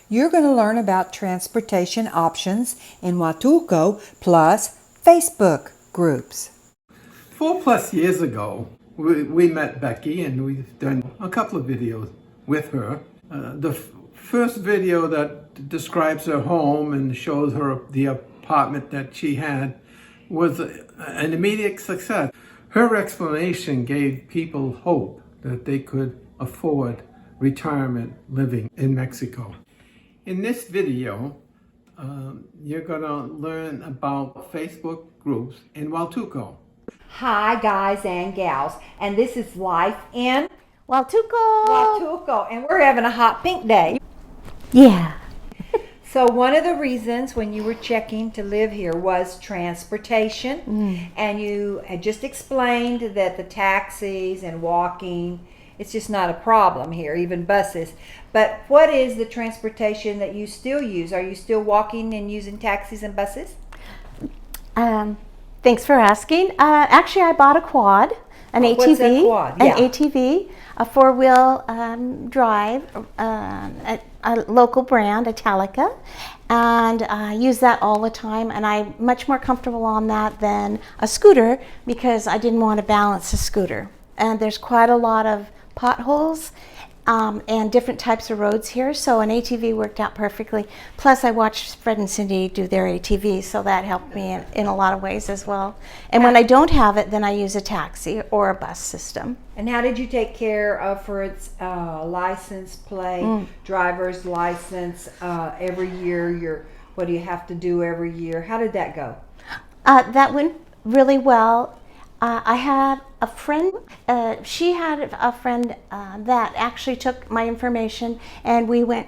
You're going to learn about transportation options in Huatulco plus Facebook groups. 4+ years ago, we met Becky and we've done a couple of videos with her. The first video that describes her home and shows her the apartment that she had was an immediate success. Her explanation gave people hope that they could afford retirement living in Mexico. In this video, you're going to learn about Facebook groups in Huatulco. Hi guys and gals, and this is Life in Huatulco, and we're having a hot pink day. Yeah. So one of the reasons when you were checking to live here was transportation, and you had just explained that the taxis and walking, it's just not a problem here, even buses. But what is the transportation that you still use? Are you still walking and using taxis and buses? Thanks for asking. Actually, I bought a quad, an ATV. What's a quad? Yeah. An ATV, a four-wheel drive, a local brand, Italica, and I use that all the time. And I'm much more comfortable on that than a scooter because I didn't want to balance a scooter. And there's quite a lot of potholes and different types of roads here, so an ATV worked out perfectly. Plus I watched Fred and Cindy do their ATV, so that helped me in a lot of ways as well. And when I don't have it, then I use a taxi or a bus system. And how did you take care of for its license plate, driver's license every year? What do you have to do every year? How did that go? That went really well. I had a friend, she had a friend that actually took my information, and we went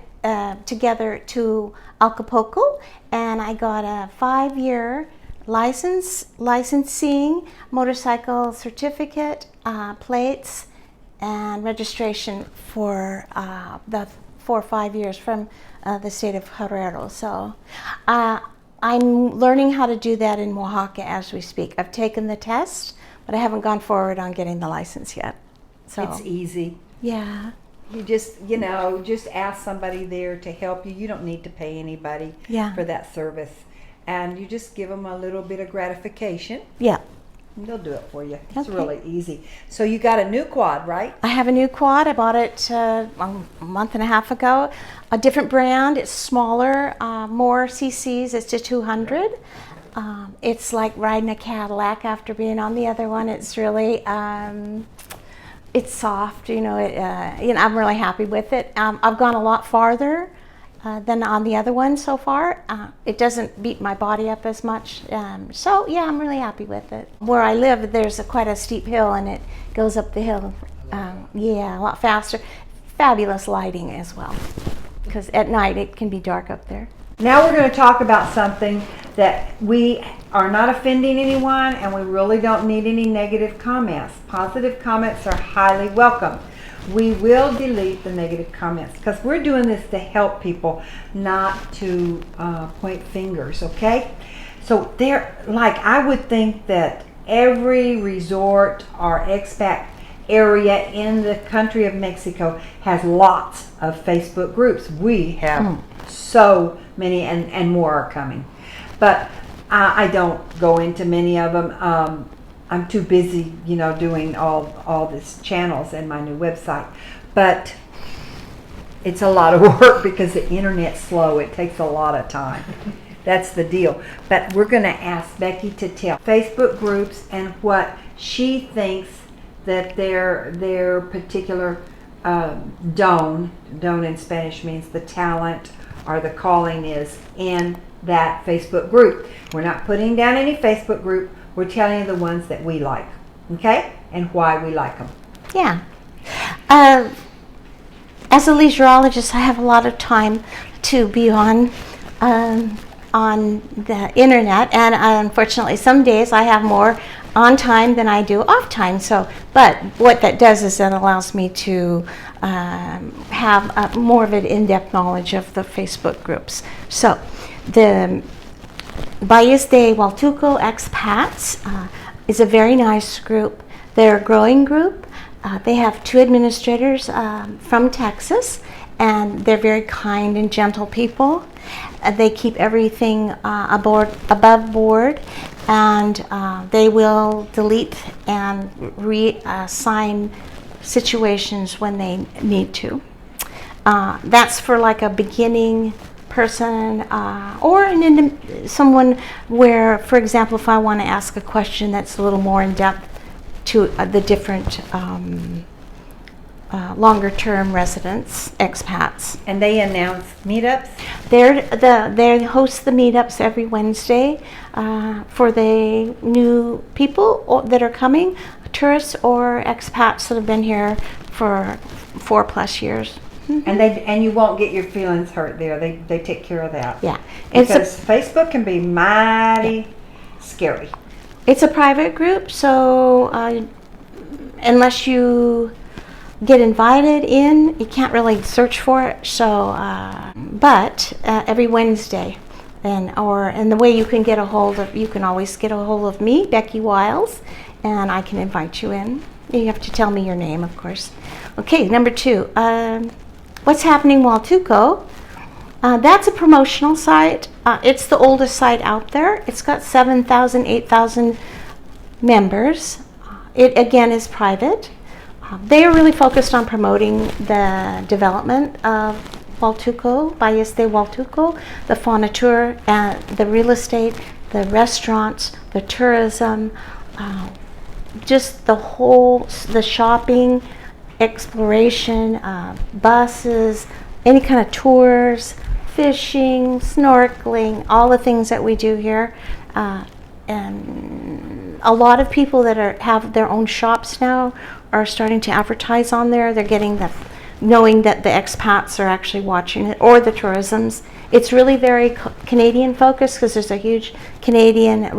together to Acapulco, and I got a 5-year licensing, motorcycle certificate, plates, and registration for the 4 or 5 years from the state of Guerrero. So I'm learning how to do that in Oaxaca as we speak. I've taken the test, but I haven't gone forward on getting the license yet. So it's easy. Yeah. You just ask somebody there to help you. You don't need to pay anybody for that service. And you just give them a little bit of gratification. Yeah. And they'll do it for you. It's really easy. So you got a new quad, right? I have a new quad. I bought it a month and a half ago. A different brand. It's smaller, more cc's. It's a 200. It's like riding a Cadillac after being on the other one. It's really, it's soft. I'm really happy with it. I've gone a lot farther than on the other one so far. It doesn't beat my body up as much. So yeah, I'm really happy with it. Where I live, there's quite a steep hill, and it goes up the hill, a lot faster. Fabulous lighting as well, because at night it can be dark up there. Now we're going to talk about something that we are not offending anyone, and we really don't need any negative comments. Positive comments are highly welcome. We will delete the negative comments because we're doing this to help people, not to point fingers, okay? So I would think that every resort or expat area in the country of Mexico has lots of Facebook groups. We have so many, and more are coming. But I don't go into many of them. I'm too busy, doing all these channels and my new website. But it's a lot of work because the internet's slow. It takes a lot of time. That's the deal. But we're going to ask Becky to tell Facebook groups and what she thinks that their particular don in Spanish means the talent or the calling is in that Facebook group. We're not putting down any Facebook group. We're telling you the ones that we like, okay? And why we like them. Yeah. As a leisureologist, I have a lot of time to be on the internet, and unfortunately some days I have more on time than I do off time. But what that does is it allows me to have more of an in-depth knowledge of the Facebook groups. So the Valles de Huatulco Expats is a very nice group. They're a growing group. They have 2 administrators from Texas, and they're very kind and gentle people. They keep everything above board, and they will delete and reassign situations when they need to. That's for like a beginning person or someone where, for example, if I want to ask a question that's a little more in depth to the different longer term residents, expats. And they announce meetups? They host the meetups every Wednesday for the new people that are coming, tourists or expats that have been here for 4+ years. And you won't get your feelings hurt there. They take care of that. Yeah. Because Facebook can be mighty scary. It's a private group, so unless you get invited in, you can't really search for it. So, but every Wednesday, and the way you can get a hold of, you can always get a hold of me, Becky Wiles, and I can invite you in. You have to tell me your name, of course. Okay, number 2. What's happening Huatulco? That's a promotional site. It's the oldest site out there. It's got 7,000, 8,000 members. It again is private. They are really focused on promoting the development of Huatulco, Valles de Huatulco, the fauna tour, and the real estate, the restaurants, the tourism, just the shopping, exploration, buses, any kind of tours, fishing, snorkeling, all the things that we do here. And a lot of people that have their own shops now are starting to advertise on there. They're getting knowing that the expats are actually watching it, or the tourisms. It's really very Canadian focused because there's a huge Canadian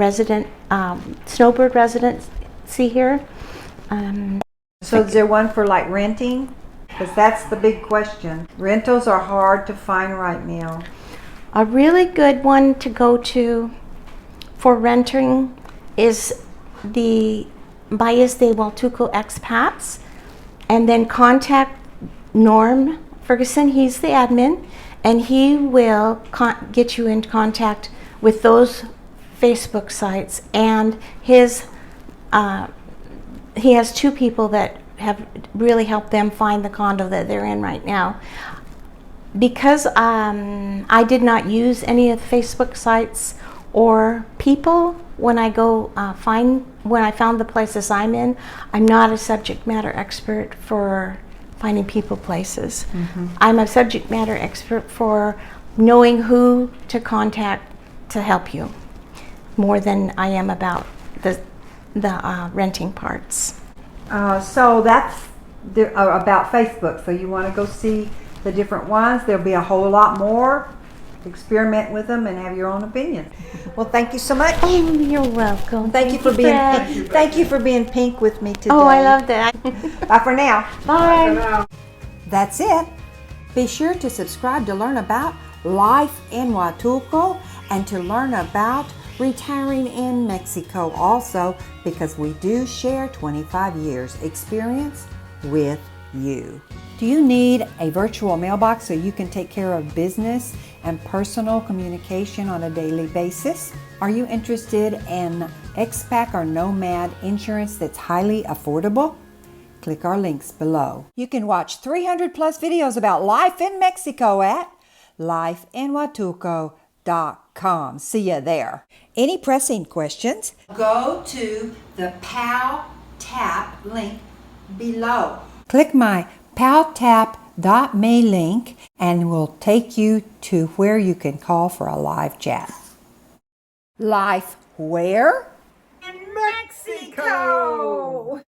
snowbird residency here. So is there one for like renting? Because that's the big question. Rentals are hard to find right now. A really good one to go to for renting is the Valles de Huatulco expats, and then contact Norm Ferguson. He's the admin, and he will get you in contact with those Facebook sites. And he has 2 people that have really helped them find the condo that they're in right now. Because I did not use any of the Facebook sites or people when I when I found the places I'm in. I'm not a subject matter expert for finding people places. I'm a subject matter expert for knowing who to contact to help you, more than I am about the renting parts. So that's about Facebook. So you want to go see the different ones. There'll be a whole lot more. Experiment with them and have your own opinion. Well, thank you so much. Oh, you're welcome. Thank you for being pink with me today. Oh, I love that. Bye for now. Bye. That's it. Be sure to subscribe to learn about life in Huatulco and to learn about retiring in Mexico also, because we do share 25 years experience with you. Do you need a virtual mailbox so you can take care of business and personal communication on a daily basis? Are you interested in expat or nomad insurance that's highly affordable? Click our links below. You can watch 300 plus videos about life in Mexico at lifeinhuatulco.com. See you there. Any pressing questions? Go to the PAL Tap link below. Click my paltap.me link and we'll take you to where you can call for a live chat. Life where? In Mexico!